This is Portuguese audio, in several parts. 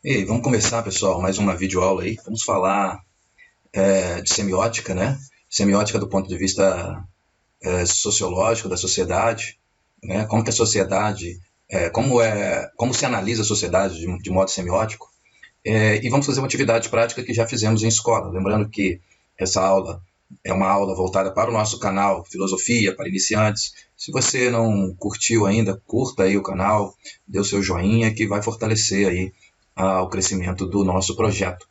E aí, vamos começar, pessoal, mais uma videoaula aí. Vamos falar de semiótica, né? Semiótica do ponto de vista sociológico da sociedade, né? Como que a sociedade, como se analisa a sociedade de modo semiótico. E vamos fazer uma atividade prática que já fizemos em escola. Lembrando que essa aula é uma aula voltada para o nosso canal Filosofia para Iniciantes. Se você não curtiu ainda, curta aí o canal, dê o seu joinha que vai fortalecer aí o crescimento do nosso projeto.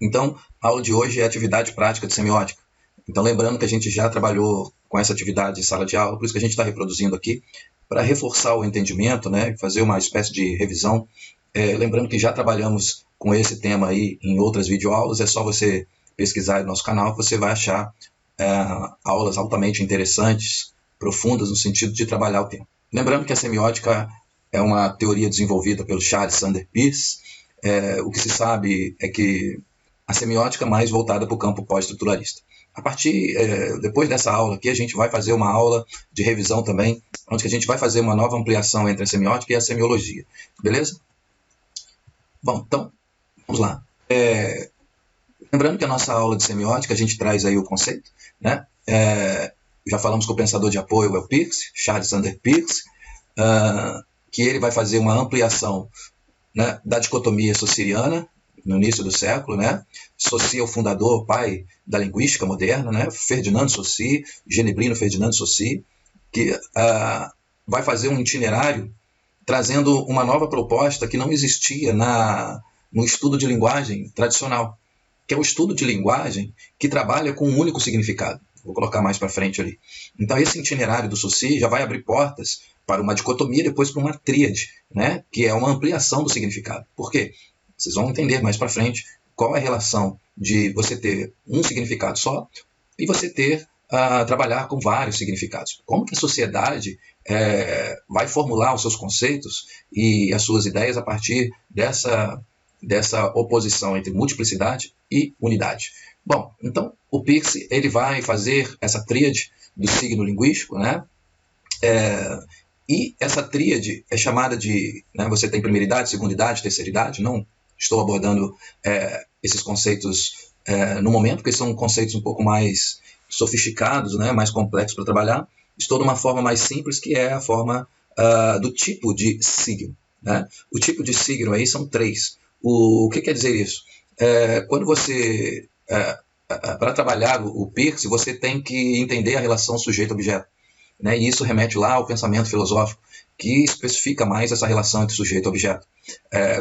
Então, a aula de hoje é atividade prática de semiótica. Então, lembrando que a gente já trabalhou com essa atividade em sala de aula, por isso que a gente está reproduzindo aqui, para reforçar o entendimento, né, fazer uma espécie de revisão. Lembrando que já trabalhamos com esse tema aí em outras videoaulas, é só você pesquisar no nosso canal que você vai achar aulas altamente interessantes, profundas no sentido de trabalhar o tema. Lembrando que a semiótica é uma teoria desenvolvida pelo Charles Sanders Peirce. O que se sabe é que a semiótica mais voltada para o campo pós-estruturalista. Depois dessa aula aqui, a gente vai fazer uma aula de revisão também, onde a gente vai fazer uma nova ampliação entre a semiótica e a semiologia. Beleza? Bom, então, vamos lá. Lembrando que a nossa aula de semiótica, a gente traz aí o conceito, né? Já falamos que o pensador de apoio é o Peirce, Charles Sanders Peirce, que ele vai fazer uma ampliação, né, da dicotomia saussuriana, no início do século, né? Saussure é o fundador, pai da linguística moderna, né? Ferdinand Saussure, Genebrino Ferdinand Saussure, que vai fazer um itinerário trazendo uma nova proposta que não existia no estudo de linguagem tradicional, que é o estudo de linguagem que trabalha com um único significado. Vou colocar mais para frente ali. Então, esse itinerário do Saussure já vai abrir portas para uma dicotomia, depois para uma tríade, né? Que é uma ampliação do significado. Por quê? Vocês vão entender mais para frente qual é a relação de você ter um significado só e você trabalhar com vários significados. Como que a sociedade vai formular os seus conceitos e as suas ideias a partir dessa oposição entre multiplicidade e unidade. Bom, então o Peirce ele vai fazer essa tríade do signo linguístico, né? E essa tríade é chamada de, né, você tem primeiridade, segundidade, terceiridade. Não estou abordando esses conceitos no momento, porque são conceitos um pouco mais sofisticados, né, mais complexos para trabalhar. Estou numa forma mais simples, que é a forma do tipo de signo, né? O tipo de signo aí são 3. O que quer dizer isso? Quando você, para trabalhar o Peirce, você tem que entender a relação sujeito-objeto, né? E isso remete lá ao pensamento filosófico, que especifica mais essa relação entre sujeito e objeto.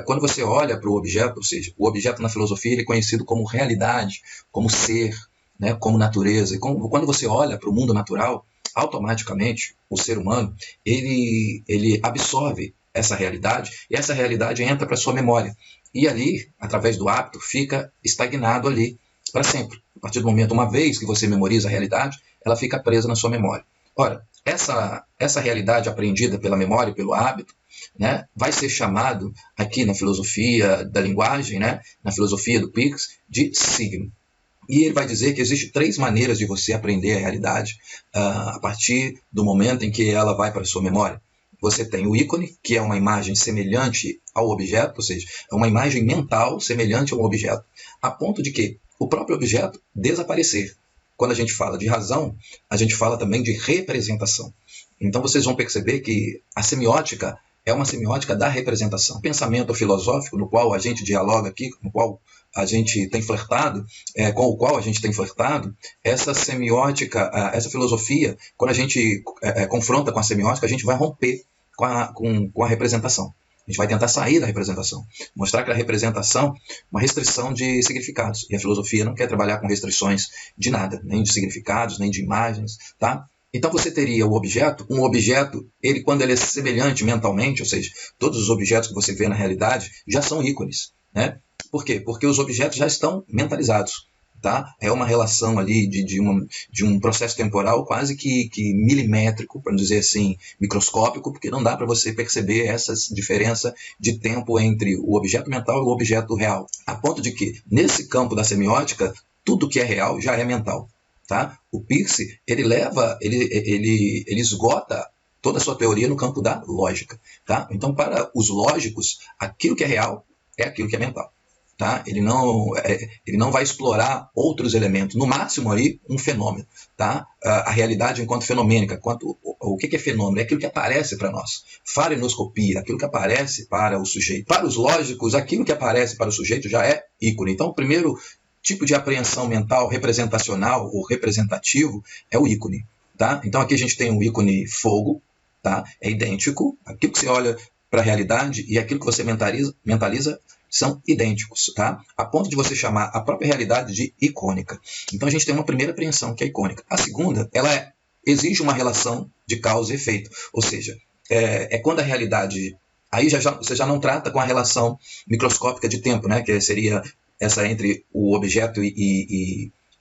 Quando você olha para o objeto, ou seja, o objeto na filosofia ele é conhecido como realidade, como ser, né, como natureza. E quando você olha para o mundo natural, automaticamente o ser humano ele absorve essa realidade, e essa realidade entra para a sua memória. E ali, através do hábito, fica estagnado ali para sempre. A partir do momento, uma vez que você memoriza a realidade, ela fica presa na sua memória. Ora, essa realidade aprendida pela memória e pelo hábito, né, vai ser chamado aqui na filosofia da linguagem, né, na filosofia do Peirce, de signo. E ele vai dizer que existem 3 maneiras de você aprender a realidade a partir do momento em que ela vai para a sua memória. Você tem o ícone, que é uma imagem semelhante ao objeto, ou seja, é uma imagem mental semelhante ao objeto, a ponto de que o próprio objeto desaparecer. Quando a gente fala de razão, a gente fala também de representação. Então vocês vão perceber que a semiótica é uma semiótica da representação. O pensamento filosófico no qual a gente dialoga aqui, no qual a gente tem flertado, com o qual a gente tem flertado, essa semiótica, essa filosofia, quando a gente confronta com a semiótica, a gente vai romper com a representação. A gente vai tentar sair da representação, mostrar que a representação é uma restrição de significados. E a filosofia não quer trabalhar com restrições de nada, nem de significados, nem de imagens, tá? Então você teria o objeto, um objeto, quando ele é semelhante mentalmente, ou seja, todos os objetos que você vê na realidade já são ícones, né? Por quê? Porque os objetos já estão mentalizados. Tá? É uma relação ali de um processo temporal quase que milimétrico, para não dizer assim, microscópico, porque não dá para você perceber essa diferença de tempo entre o objeto mental e o objeto real. A ponto de que, nesse campo da semiótica, tudo que é real já é mental. Tá? O Peirce, ele esgota toda a sua teoria no campo da lógica. Tá? Então, para os lógicos, aquilo que é real é aquilo que é mental. Tá? Ele não vai explorar outros elementos, no máximo aí um fenômeno. Tá? A realidade enquanto fenomênica, o que é fenômeno? É aquilo que aparece para nós. Farenoscopia, aquilo que aparece para o sujeito. Para os lógicos, aquilo que aparece para o sujeito já é ícone. Então, o primeiro tipo de apreensão mental representacional ou representativo é o ícone. Tá? Então, aqui a gente tem o ícone fogo, tá? É idêntico. Aquilo que você olha para a realidade e aquilo que você mentaliza são idênticos, tá? A ponto de você chamar a própria realidade de icônica. Então a gente tem uma primeira apreensão que é icônica. A segunda, ela exige uma relação de causa e efeito, ou seja, é quando a realidade, aí você já não trata com a relação microscópica de tempo, né? Que seria essa entre o objeto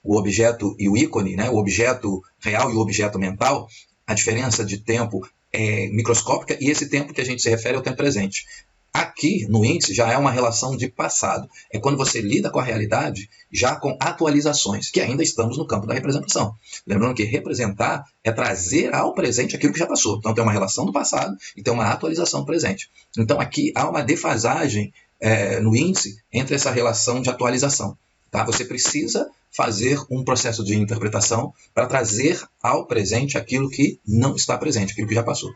o objeto e o ícone, né? O objeto real e o objeto mental. A diferença de tempo é microscópica e esse tempo que a gente se refere é o tempo presente. Aqui, no índice, já é uma relação de passado. É quando você lida com a realidade já com atualizações, que ainda estamos no campo da representação. Lembrando que representar é trazer ao presente aquilo que já passou. Então, tem uma relação do passado e tem uma atualização do presente. Então, aqui há uma defasagem no índice entre essa relação de atualização. Tá? Você precisa fazer um processo de interpretação para trazer ao presente aquilo que não está presente, aquilo que já passou.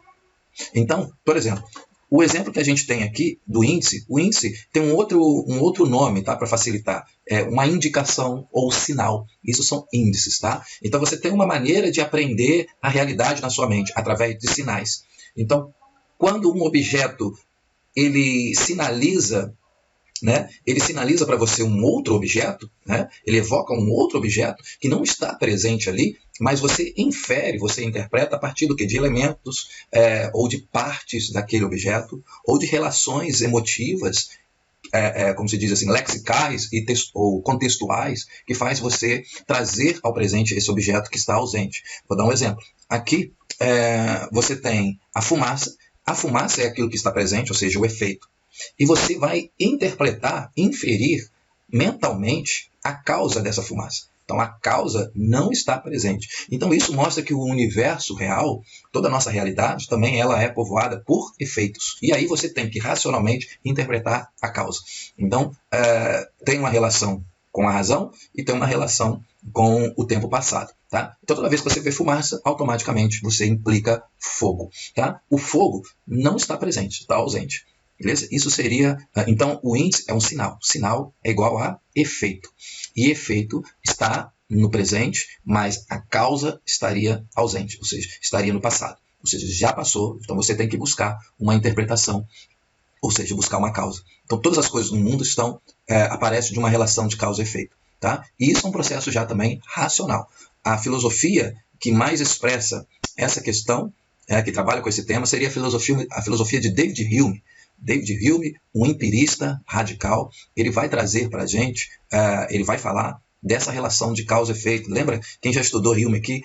Então, por exemplo, o exemplo que a gente tem aqui do índice, o índice tem um outro nome, tá, para facilitar, uma indicação ou sinal. Isso são índices, tá? Então você tem uma maneira de aprender a realidade na sua mente através de sinais. Então, quando um objeto ele sinaliza, né? Ele sinaliza para você um outro objeto, né? Ele evoca um outro objeto que não está presente ali, mas você infere, você interpreta a partir do quê? De elementos ou de partes daquele objeto, ou de relações emotivas, como se diz assim, lexicais ou contextuais, que faz você trazer ao presente esse objeto que está ausente. Vou dar um exemplo. Aqui você tem a fumaça. A fumaça é aquilo que está presente, ou seja, o efeito. E você vai interpretar, inferir mentalmente a causa dessa fumaça. Então a causa não está presente. Então isso mostra que o universo real, toda a nossa realidade, também ela é povoada por efeitos. E aí você tem que racionalmente interpretar a causa. Então tem uma relação com a razão e tem uma relação com o tempo passado. Tá? Então toda vez que você vê fumaça, automaticamente você implica fogo. Tá? O fogo não está presente, está ausente. Beleza? Isso seria... Então, o índice é um sinal. Sinal é igual a efeito. E efeito está no presente, mas a causa estaria ausente, ou seja, estaria no passado. Ou seja, já passou, então você tem que buscar uma interpretação, ou seja, buscar uma causa. Então, todas as coisas no mundo aparecem de uma relação de causa e efeito. Tá? E isso é um processo já também racional. A filosofia que mais expressa essa questão, que trabalha com esse tema, seria a filosofia de David Hume. David Hume, um empirista radical, ele vai trazer para a gente, ele vai falar dessa relação de causa e efeito. Lembra? Quem já estudou Hume aqui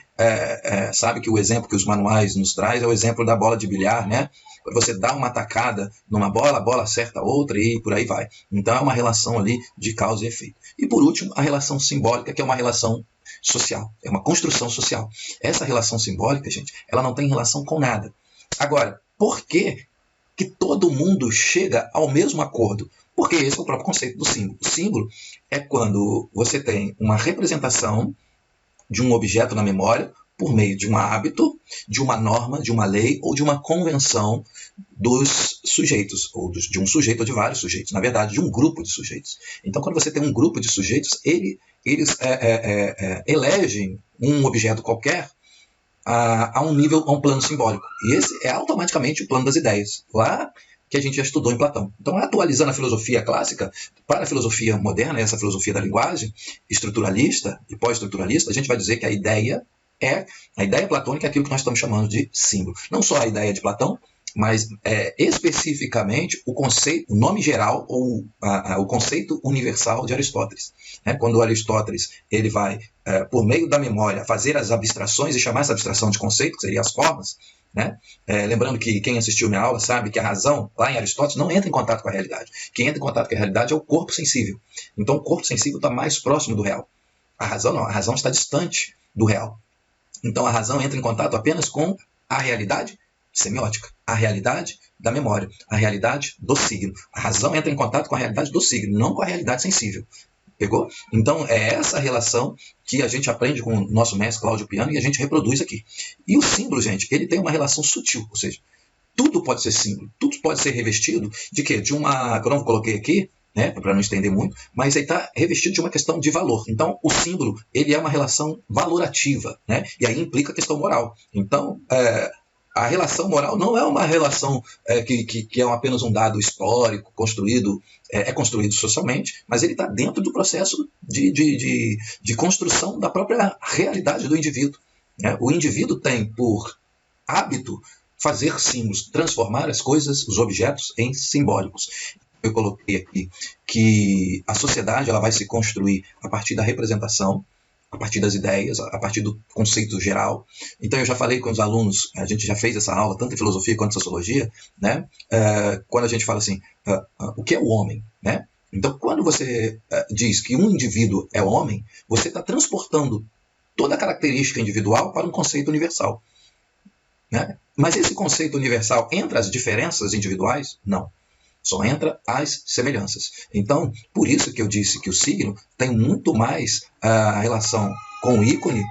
sabe que o exemplo que os manuais nos traz é o exemplo da bola de bilhar, né? Quando você dá uma tacada numa bola, a bola acerta outra e por aí vai. Então é uma relação ali de causa e efeito. E por último, a relação simbólica, que é uma relação social, é uma construção social. Essa relação simbólica, gente, ela não tem relação com nada. Agora, por que todo mundo chega ao mesmo acordo? Porque esse é o próprio conceito do símbolo. O símbolo é quando você tem uma representação de um objeto na memória por meio de um hábito, de uma norma, de uma lei ou de uma convenção dos sujeitos, ou de um sujeito ou de vários sujeitos, na verdade, de um grupo de sujeitos. Então, quando você tem um grupo de sujeitos, eles elegem um objeto qualquer a um plano simbólico. E esse é automaticamente o plano das ideias, lá que a gente já estudou em Platão. Então, atualizando a filosofia clássica para a filosofia moderna, essa filosofia da linguagem, estruturalista e pós-estruturalista, a gente vai dizer que a ideia platônica é aquilo que nós estamos chamando de símbolo. Não só a ideia de Platão, mas especificamente o conceito, o nome geral ou o conceito universal de Aristóteles. Quando Aristóteles ele vai, por meio da memória, fazer as abstrações e chamar essa abstração de conceito, que seriam as formas, lembrando que quem assistiu minha aula sabe que a razão, lá em Aristóteles, não entra em contato com a realidade. Quem entra em contato com a realidade é o corpo sensível. Então o corpo sensível está mais próximo do real. A razão não, a razão está distante do real. Então a razão entra em contato apenas com a realidade semiótica, a realidade da memória, a realidade do signo. A razão entra em contato com a realidade do signo, não com a realidade sensível. Pegou? Então é essa relação que a gente aprende com o nosso mestre Cláudio Piano e a gente reproduz aqui. E o símbolo, gente, ele tem uma relação sutil, ou seja, tudo pode ser símbolo, tudo pode ser revestido de quê? De uma, que eu não coloquei aqui, né, para não estender muito, mas aí está revestido de uma questão de valor. Então, o símbolo, ele é uma relação valorativa, né, e aí implica a questão moral. Então, a relação moral não é uma relação que é apenas um dado histórico, construído, é construído socialmente, mas ele está dentro do processo de construção da própria realidade do indivíduo. Né? O indivíduo tem por hábito fazer símbolos, transformar as coisas, os objetos, em simbólicos. Eu coloquei aqui que a sociedade ela vai se construir a partir da representação, a partir das ideias, a partir do conceito geral. Então, eu já falei com os alunos, a gente já fez essa aula, tanto em filosofia quanto em sociologia, né? Quando a gente fala assim, o que é o homem? Né? Então, quando você diz que um indivíduo é homem, você está transportando toda a característica individual para um conceito universal. Né? Mas esse conceito universal entra as diferenças individuais? Não. Só entra as semelhanças. Então, por isso que eu disse que o signo tem muito mais a relação com o ícone,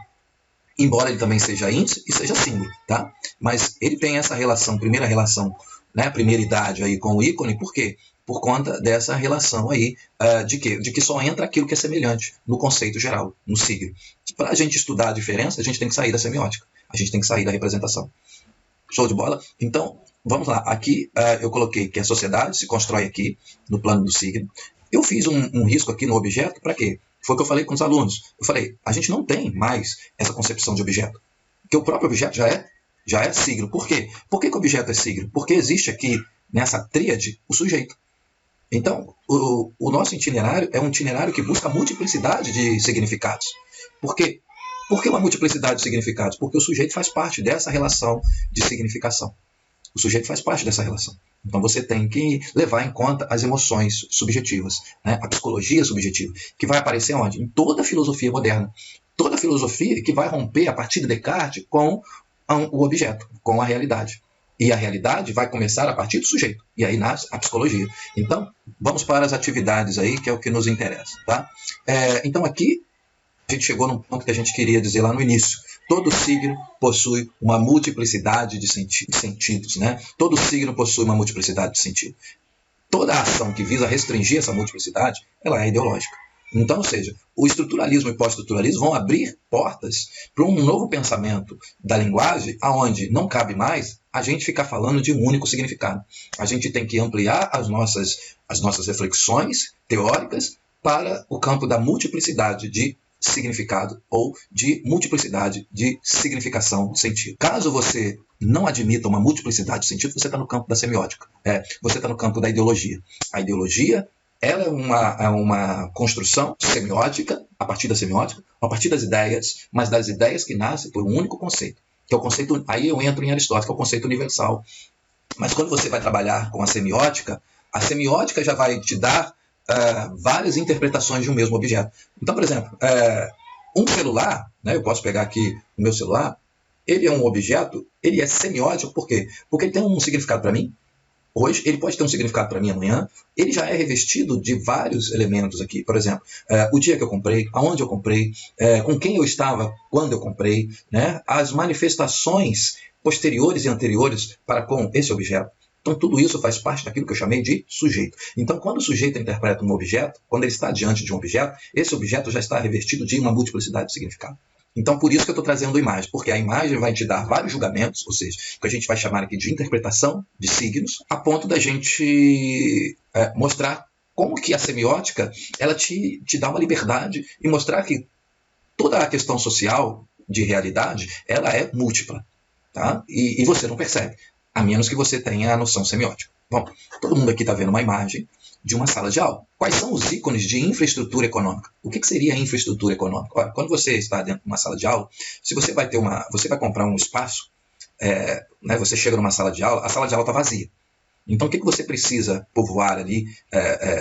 embora ele também seja índice e seja símbolo, tá? Mas ele tem essa relação, primeira relação, né, primeiridade aí com o ícone, por quê? Por conta dessa relação aí de que só entra aquilo que é semelhante no conceito geral, no signo. Para a gente estudar a diferença, a gente tem que sair da semiótica, a gente tem que sair da representação. Show de bola? Então, vamos lá. Aqui eu coloquei que a sociedade se constrói aqui, no plano do signo. Eu fiz um risco aqui no objeto, para quê? Foi o que eu falei com os alunos. Eu falei, a gente não tem mais essa concepção de objeto. Porque o próprio objeto já é signo. Por quê? Por que o objeto é signo? Porque existe aqui, nessa tríade, o sujeito. Então, o nosso itinerário é um itinerário que busca a multiplicidade de significados. Por quê? Por que uma multiplicidade de significados? Porque o sujeito faz parte dessa relação de significação. O sujeito faz parte dessa relação. Então você tem que levar em conta as emoções subjetivas, né? A psicologia subjetiva, que vai aparecer onde? Em toda a filosofia moderna. Toda a filosofia que vai romper a partir de Descartes com o objeto, com a realidade. E a realidade vai começar a partir do sujeito. E aí nasce a psicologia. Então, vamos para as atividades aí, que é o que nos interessa. Tá? Então aqui a gente chegou num ponto que a gente queria dizer lá no início. Todo signo possui uma multiplicidade de sentidos. Né? Todo signo possui uma multiplicidade de sentido. Toda ação que visa restringir essa multiplicidade, ela é ideológica. Então, ou seja, o estruturalismo e o pós-estruturalismo vão abrir portas para um novo pensamento da linguagem, aonde não cabe mais a gente ficar falando de um único significado. A gente tem que ampliar as nossas reflexões teóricas para o campo da multiplicidade de significado ou de multiplicidade de significação de sentido. Caso você não admita uma multiplicidade de sentido, você está no campo da semiótica. Você está no campo da ideologia. A ideologia ela é uma construção semiótica, a partir da semiótica, a partir das ideias, mas das ideias que nascem por um único conceito, que é o conceito, aí eu entro em Aristóteles, que é o conceito universal. Mas quando você vai trabalhar com a semiótica já vai te dar várias interpretações de um mesmo objeto. Então, por exemplo, um celular, né, eu posso pegar aqui o meu celular, ele é um objeto, ele é semiótico, por quê? Porque ele tem um significado para mim, hoje, ele pode ter um significado para mim amanhã, ele já é revestido de vários elementos aqui. Por exemplo, o dia que eu comprei, aonde eu comprei, com quem eu estava quando eu comprei, né? As manifestações posteriores e anteriores para com esse objeto. Então, tudo isso faz parte daquilo que eu chamei de sujeito. Então, quando o sujeito interpreta um objeto, quando ele está diante de um objeto, esse objeto já está revestido de uma multiplicidade de significado. Então, por isso que eu estou trazendo a imagem, porque a imagem vai te dar vários julgamentos, ou seja, o que a gente vai chamar aqui de interpretação de signos, a ponto da gente mostrar como que a semiótica ela te dá uma liberdade e mostrar que toda a questão social de realidade ela é múltipla, tá? E você não percebe, a menos que você tenha a noção semiótica. Bom, todo mundo aqui está vendo uma imagem de uma sala de aula. Quais são os ícones de infraestrutura econômica? O que seria infraestrutura econômica? Olha, quando você está dentro de uma sala de aula, se você vai você vai comprar um espaço, né, você chega numa sala de aula, a sala de aula está vazia. Então, o que você precisa povoar ali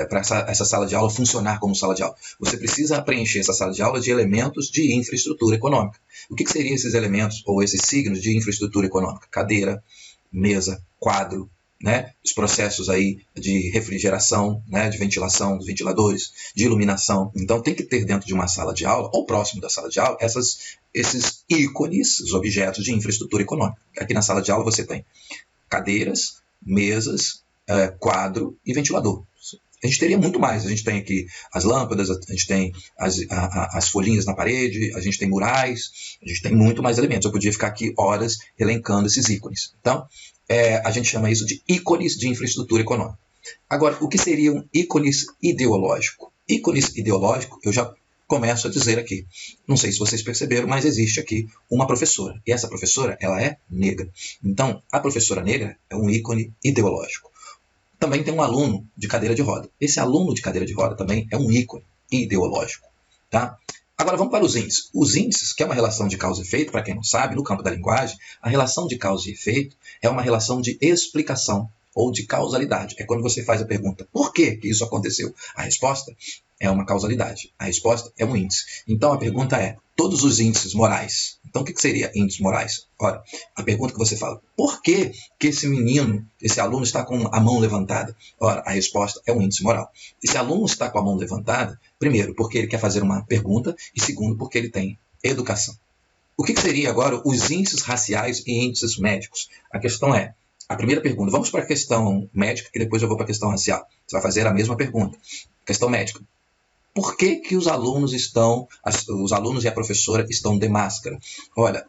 para essa sala de aula funcionar como sala de aula? Você precisa preencher essa sala de aula de elementos de infraestrutura econômica. O que seriam esses elementos ou esses signos de infraestrutura econômica? Cadeira, mesa, quadro, né? Os processos aí de refrigeração, né? De ventilação, dos ventiladores, de iluminação. Então, tem que ter dentro de uma sala de aula, ou próximo da sala de aula, esses ícones, os objetos de infraestrutura econômica. Aqui na sala de aula você tem cadeiras, mesas, quadro e ventilador. A gente teria muito mais. A gente tem aqui as lâmpadas, a gente tem as folhinhas na parede, a gente tem murais, a gente tem muito mais elementos. Eu podia ficar aqui horas elencando esses ícones. Então, a gente chama isso de ícones de infraestrutura econômica. Agora, o que seriam ícones ideológicos? Ícones ideológicos, eu já começo a dizer aqui. Não sei se vocês perceberam, mas existe aqui uma professora. E essa professora, ela é negra. Então, a professora negra é um ícone ideológico. Também tem um aluno de cadeira de roda. Esse aluno de cadeira de roda também é um ícone ideológico. Tá? Agora vamos para os índices. Os índices, que é uma relação de causa e efeito, para quem não sabe, no campo da linguagem, a relação de causa e efeito é uma relação de explicação ou de causalidade. É quando você faz a pergunta, por que isso aconteceu? A resposta é uma causalidade. A resposta é um índice. Então a pergunta é, todos os índices morais. Então o que seria índices morais? Ora, a pergunta que você fala, por que esse menino, esse aluno está com a mão levantada? Ora, a resposta é um índice moral. Esse aluno está com a mão levantada, primeiro, porque ele quer fazer uma pergunta, e segundo, porque ele tem educação. O que seria agora os índices raciais e índices médicos? A questão é, a primeira pergunta, vamos para a questão médica, que depois eu vou para a questão racial. Você vai fazer a mesma pergunta. Questão médica. Por que os alunos e a professora estão de máscara? Olha,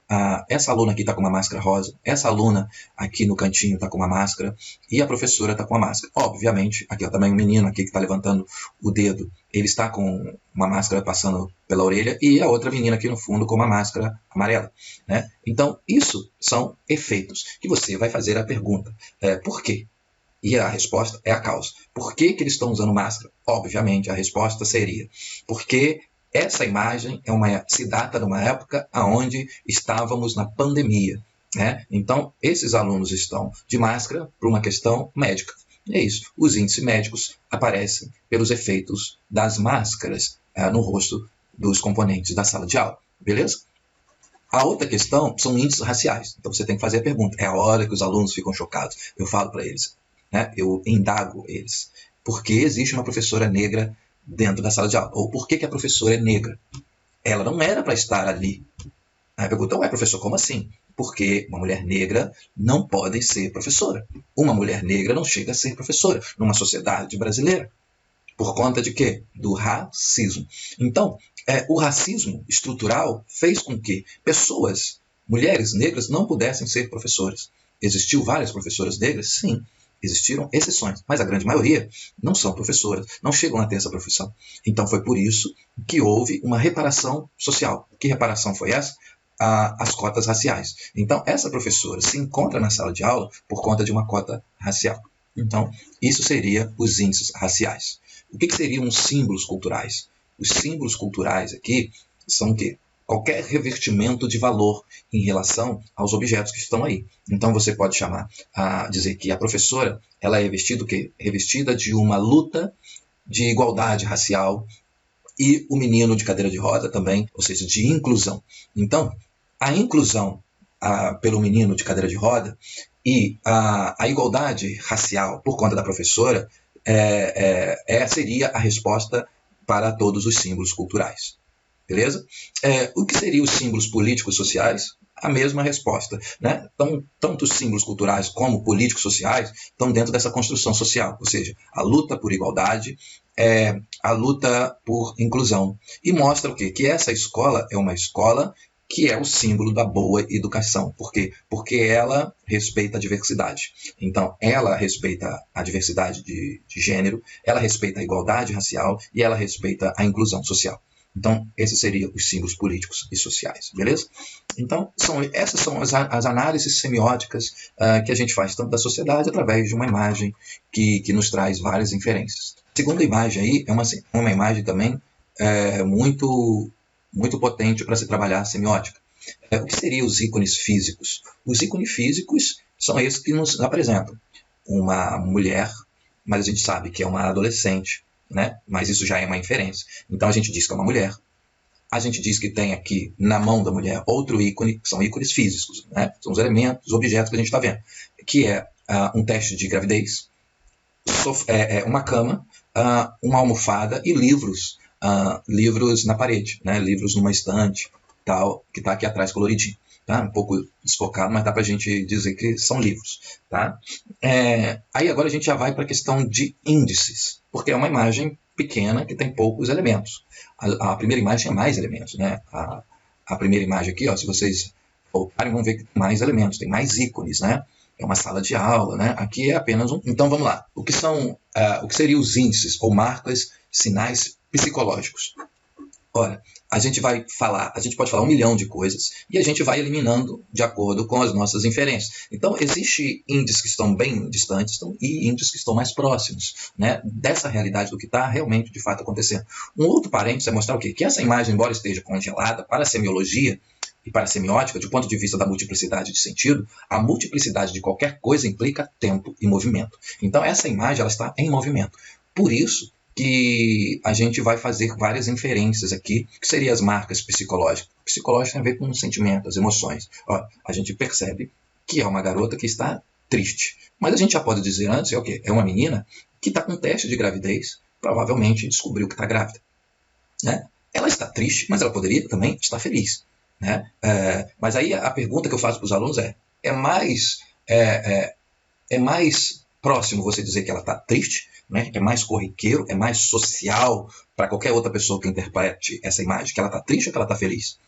essa aluna aqui está com uma máscara rosa, essa aluna aqui no cantinho está com uma máscara e a professora está com uma máscara. Obviamente, aqui ó, também um menino aqui que está levantando o dedo, ele está com uma máscara passando pela orelha e a outra menina aqui no fundo com uma máscara amarela. Né? Então, isso são efeitos que você vai fazer a pergunta. Por quê? E a resposta é a causa. Por que eles estão usando máscara? Obviamente, a resposta seria porque essa imagem se data de uma época onde estávamos na pandemia. Né? Então, esses alunos estão de máscara por uma questão médica. É isso. Os índices médicos aparecem pelos efeitos das máscaras no rosto dos componentes da sala de aula. Beleza? A outra questão são índices raciais. Então, você tem que fazer a pergunta. É a hora que os alunos ficam chocados. Eu falo para eles. Né? Eu indago eles. Por que existe uma professora negra dentro da sala de aula? Ou por que a professora é negra? Ela não era para estar ali. Aí a pergunta, ué, professor, como assim? Porque uma mulher negra não pode ser professora. Uma mulher negra não chega a ser professora numa sociedade brasileira. Por conta de quê? Do racismo. Então, o racismo estrutural fez com que mulheres negras, não pudessem ser professoras. Existiu várias professoras negras? Sim. Existiram exceções, mas a grande maioria não são professoras, não chegam a ter essa profissão. Então foi por isso que houve uma reparação social. Que reparação foi essa? As cotas raciais. Então essa professora se encontra na sala de aula por conta de uma cota racial. Então isso seria os índices raciais. O que seriam os símbolos culturais? Os símbolos culturais aqui são o quê? Qualquer revertimento de valor em relação aos objetos que estão aí. Então você pode dizer que a professora ela é revestida de uma luta de igualdade racial e o menino de cadeira de roda também, ou seja, de inclusão. Então, a inclusão pelo menino de cadeira de roda e a igualdade racial por conta da professora seria a resposta para todos os símbolos culturais. Beleza? O que seriam os símbolos políticos sociais? A mesma resposta. Né? Então, tanto os símbolos culturais como políticos sociais estão dentro dessa construção social, ou seja, a luta por igualdade, a luta por inclusão. E mostra o quê? Que essa escola é uma escola que é o símbolo da boa educação. Por quê? Porque ela respeita a diversidade. Então, ela respeita a diversidade de gênero, ela respeita a igualdade racial e ela respeita a inclusão social. Então, esses seriam os símbolos políticos e sociais, beleza? Então, essas são as análises semióticas que a gente faz tanto da sociedade através de uma imagem que nos traz várias inferências. A segunda imagem aí é uma imagem também muito, muito potente para se trabalhar a semiótica. O que seriam os ícones físicos? Os ícones físicos são esses que nos apresentam uma mulher, mas a gente sabe que é uma adolescente, né? Mas isso já é uma inferência. Então a gente diz que é uma mulher. A gente diz que tem aqui na mão da mulher outro ícone, que são ícones físicos, né? São os elementos, os objetos que a gente está vendo, que é um teste de gravidez, uma cama, uma almofada e livros, livros na parede, né? Livros numa estante, tal, que está aqui atrás coloridinho. Tá? Um pouco desfocado, mas dá para a gente dizer que são livros. Tá? Aí agora a gente já vai para a questão de índices, porque é uma imagem pequena que tem poucos elementos. A primeira imagem tem mais elementos. Né? A primeira imagem aqui, ó, se vocês voltarem, vão ver que tem mais elementos, tem mais ícones. Né? É uma sala de aula. Né? Aqui é apenas um. Então vamos lá. O que seriam os índices ou marcas, sinais psicológicos? Ora, a gente pode falar 1 milhão de coisas e a gente vai eliminando de acordo com as nossas inferências. Então, existem índices que estão bem distantes e índices que estão mais próximos, né, dessa realidade do que está realmente, de fato, acontecendo. Um outro parênteses é mostrar o quê? Que essa imagem, embora esteja congelada para a semiologia e para a semiótica, do ponto de vista da multiplicidade de sentido, a multiplicidade de qualquer coisa implica tempo e movimento. Então, essa imagem ela está em movimento. Por isso que a gente vai fazer várias inferências aqui, que seriam as marcas psicológicas. Psicológico tem a ver com sentimentos, emoções. Ó, a gente percebe que é uma garota que está triste. Mas a gente já pode dizer antes, é o quê? É uma menina que está com teste de gravidez, provavelmente descobriu que está grávida. Né? Ela está triste, mas ela poderia também estar feliz. Né? Mas aí a pergunta que eu faço para os alunos é mais próximo você dizer que ela está triste, né? É mais corriqueiro, é mais social para qualquer outra pessoa que interprete essa imagem, que ela está triste ou que ela está feliz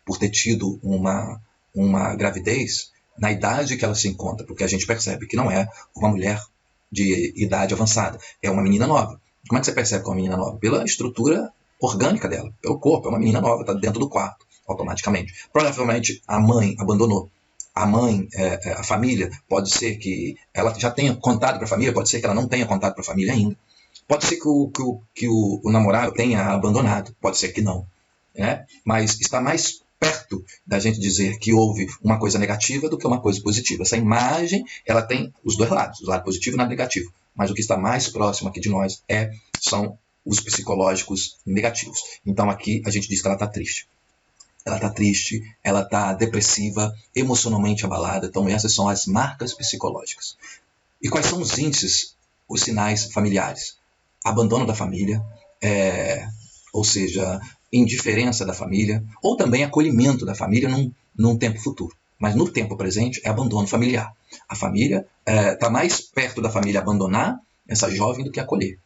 por ter tido uma gravidez na idade que ela se encontra, porque a gente percebe que não é uma mulher de idade avançada, é uma menina nova. Como é que você percebe que é uma menina nova? Pela estrutura orgânica dela, pelo corpo, é uma menina nova, está dentro do quarto, automaticamente. Provavelmente a mãe abandonou. A mãe, a família, pode ser que ela já tenha contado para a família, pode ser que ela não tenha contado para a família ainda. Pode ser que o namorado tenha abandonado, pode ser que não. Né? Mas está mais perto da gente dizer que houve uma coisa negativa do que uma coisa positiva. Essa imagem ela tem os dois lados, o lado positivo e o lado negativo. Mas o que está mais próximo aqui de nós são os psicológicos negativos. Então aqui a gente diz que ela está triste. Ela está triste, ela está depressiva, emocionalmente abalada. Então essas são as marcas psicológicas. E quais são os índices, os sinais familiares? Abandono da família, ou seja, indiferença da família, ou também acolhimento da família num tempo futuro. Mas no tempo presente é abandono familiar. A família está mais perto da família abandonar essa jovem do que acolher.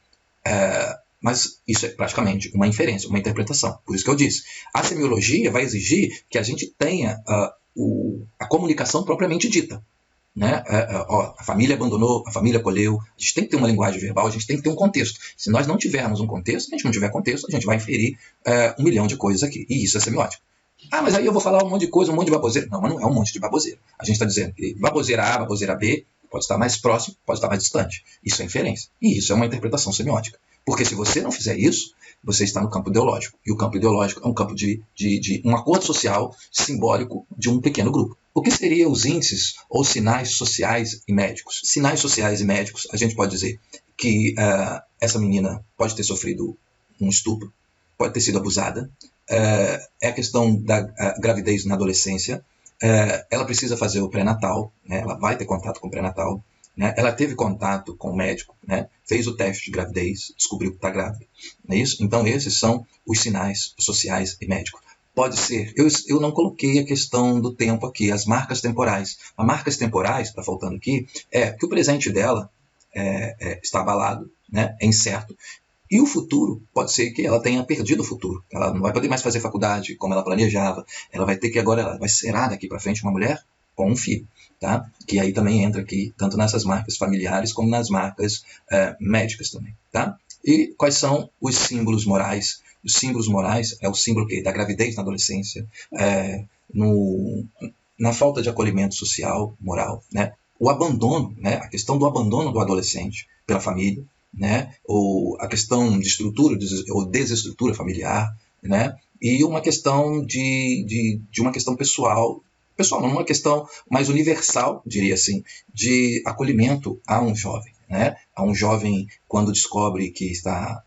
Mas isso é praticamente uma inferência, uma interpretação. Por isso que eu disse, a semiologia vai exigir que a gente tenha a comunicação propriamente dita. Né? A família abandonou, a família acolheu, a gente tem que ter uma linguagem verbal, a gente tem que ter um contexto. Se nós não tivermos um contexto, se a gente não tiver contexto, a gente vai inferir 1 milhão de coisas aqui. E isso é semiótica. Mas aí eu vou falar um monte de coisa, um monte de baboseira. Não, mas não é um monte de baboseira. A gente está dizendo que baboseira A, baboseira B pode estar mais próximo, pode estar mais distante. Isso é inferência. E isso é uma interpretação semiótica. Porque se você não fizer isso, você está no campo ideológico. E o campo ideológico é um campo de um acordo social simbólico de um pequeno grupo. O que seriam os índices ou sinais sociais e médicos? Sinais sociais e médicos, a gente pode dizer que essa menina pode ter sofrido um estupro, pode ter sido abusada, é a questão da gravidez na adolescência, ela precisa fazer o pré-natal, né? Ela vai ter contato com o pré-natal, né? Ela teve contato com o médico, né? Fez o teste de gravidez, descobriu que está grávida. Não é isso? Então esses são os sinais sociais e médicos. Pode ser, eu não coloquei a questão do tempo aqui, as marcas temporais. As marcas temporais, está faltando aqui, é que o presente dela está abalado, né? É incerto. E o futuro, pode ser que ela tenha perdido o futuro. Ela não vai poder mais fazer faculdade como ela planejava. Ela vai ter que agora, ela vai ser daqui para frente uma mulher com um filho. Tá? Que aí também entra aqui, tanto nessas marcas familiares como nas marcas médicas também. Tá? E quais são os símbolos morais? Os símbolos morais é o símbolo da gravidez na adolescência, na falta de acolhimento social, moral, né? O abandono, né? A questão do abandono do adolescente pela família, né? Ou a questão de estrutura ou desestrutura familiar, né? E uma questão de uma questão pessoal pessoal, numa questão mais universal, diria assim, de acolhimento a um jovem, né? A um jovem quando descobre que está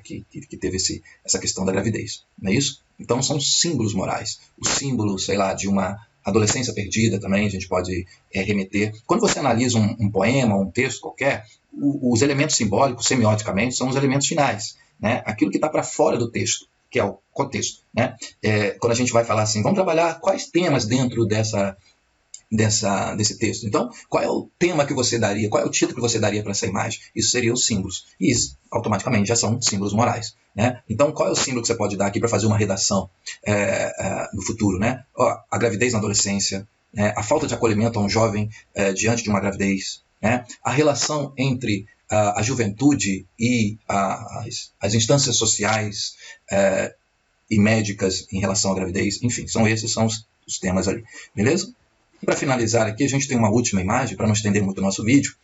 que teve essa questão da gravidez, não é isso? Então são símbolos morais. O símbolo, sei lá, de uma adolescência perdida também, a gente pode remeter. Quando você analisa um poema, um texto qualquer, os elementos simbólicos, semioticamente, são os elementos finais, né? Aquilo que está para fora do texto, que é o contexto, né? Quando a gente vai falar assim, vamos trabalhar quais temas dentro desse texto. Então, qual é o tema que você daria, qual é o título que você daria para essa imagem? Isso seriam os símbolos. E isso, automaticamente, já são símbolos morais, né? Então, qual é o símbolo que você pode dar aqui para fazer uma redação no futuro, né? A gravidez na adolescência, a falta de acolhimento a um jovem diante de uma gravidez, né? A relação entre a juventude e as instâncias sociais e médicas em relação à gravidez, enfim, esses são os temas ali, beleza? Para finalizar aqui, a gente tem uma última imagem, para não estender muito o nosso vídeo,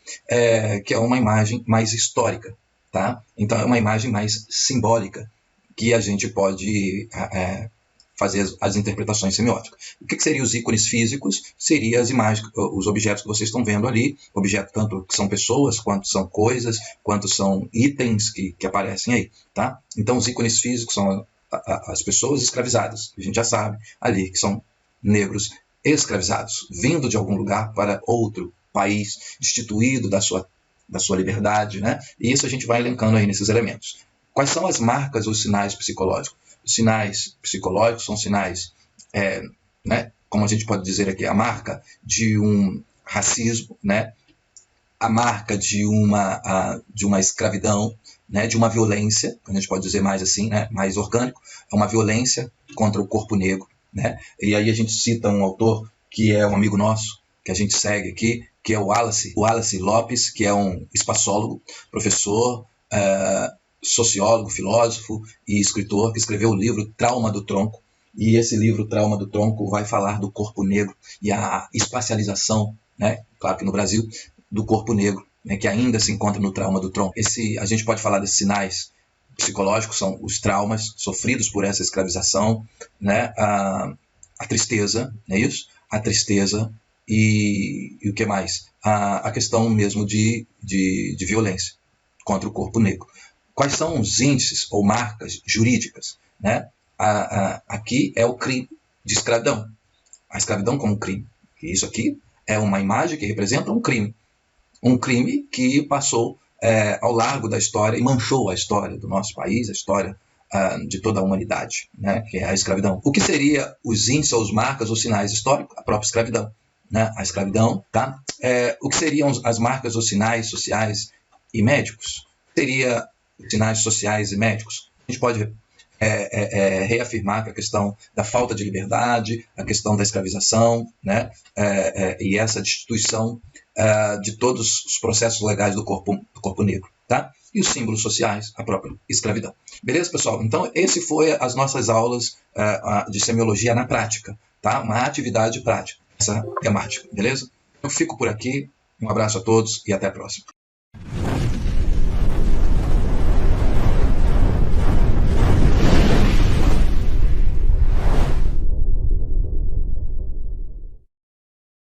que é uma imagem mais histórica, tá? Então é uma imagem mais simbólica, que a gente pode fazer as interpretações semióticas. O que seriam os ícones físicos? Seriam as imagens, os objetos que vocês estão vendo ali, objetos tanto que são pessoas, quanto são coisas, quanto são itens que aparecem aí, tá? Então os ícones físicos são as pessoas escravizadas, que a gente já sabe ali, que são negros escravizados, vindo de algum lugar para outro país, destituído da sua liberdade, né? E isso a gente vai elencando aí nesses elementos. Quais são as marcas ou sinais psicológicos? Os sinais psicológicos são sinais, né, como a gente pode dizer aqui, a marca de um racismo, né? A marca de uma escravidão, né? De uma violência, a gente pode dizer mais assim, né? Mais orgânico, é uma violência contra o corpo negro, né? E aí a gente cita um autor que é um amigo nosso, que a gente segue aqui, que é o Wallace Lopes, que é um espaçólogo, professor, sociólogo, filósofo e escritor, que escreveu o livro Trauma do Tronco. E esse livro, Trauma do Tronco, vai falar do corpo negro e a espacialização, né? Claro que no Brasil, do corpo negro, né? Que ainda se encontra no trauma do tronco. A gente pode falar desses sinais psicológicos, são os traumas sofridos por essa escravização, né? A tristeza, não é isso? A tristeza e o que mais? A questão mesmo de violência contra o corpo negro. Quais são os índices ou marcas jurídicas, né? Aqui é o crime de escravidão. A escravidão como crime. E isso aqui é uma imagem que representa um crime. Um crime que passou ao largo da história e manchou a história do nosso país, a história de toda a humanidade, né? Que é a escravidão. O que seria os índices, ou as marcas, ou sinais históricos? A própria escravidão, né? A escravidão, tá? O que seriam as marcas ou sinais sociais e médicos? Seria sinais sociais e médicos. A gente pode reafirmar que a questão da falta de liberdade, a questão da escravização, né? E essa destituição de todos os processos legais do corpo negro, tá? E os símbolos sociais, a própria escravidão. Beleza, pessoal? Então, esse foi as nossas aulas de semiologia na prática, tá? Uma atividade prática, essa temática, beleza? Eu fico por aqui, um abraço a todos e até a próxima.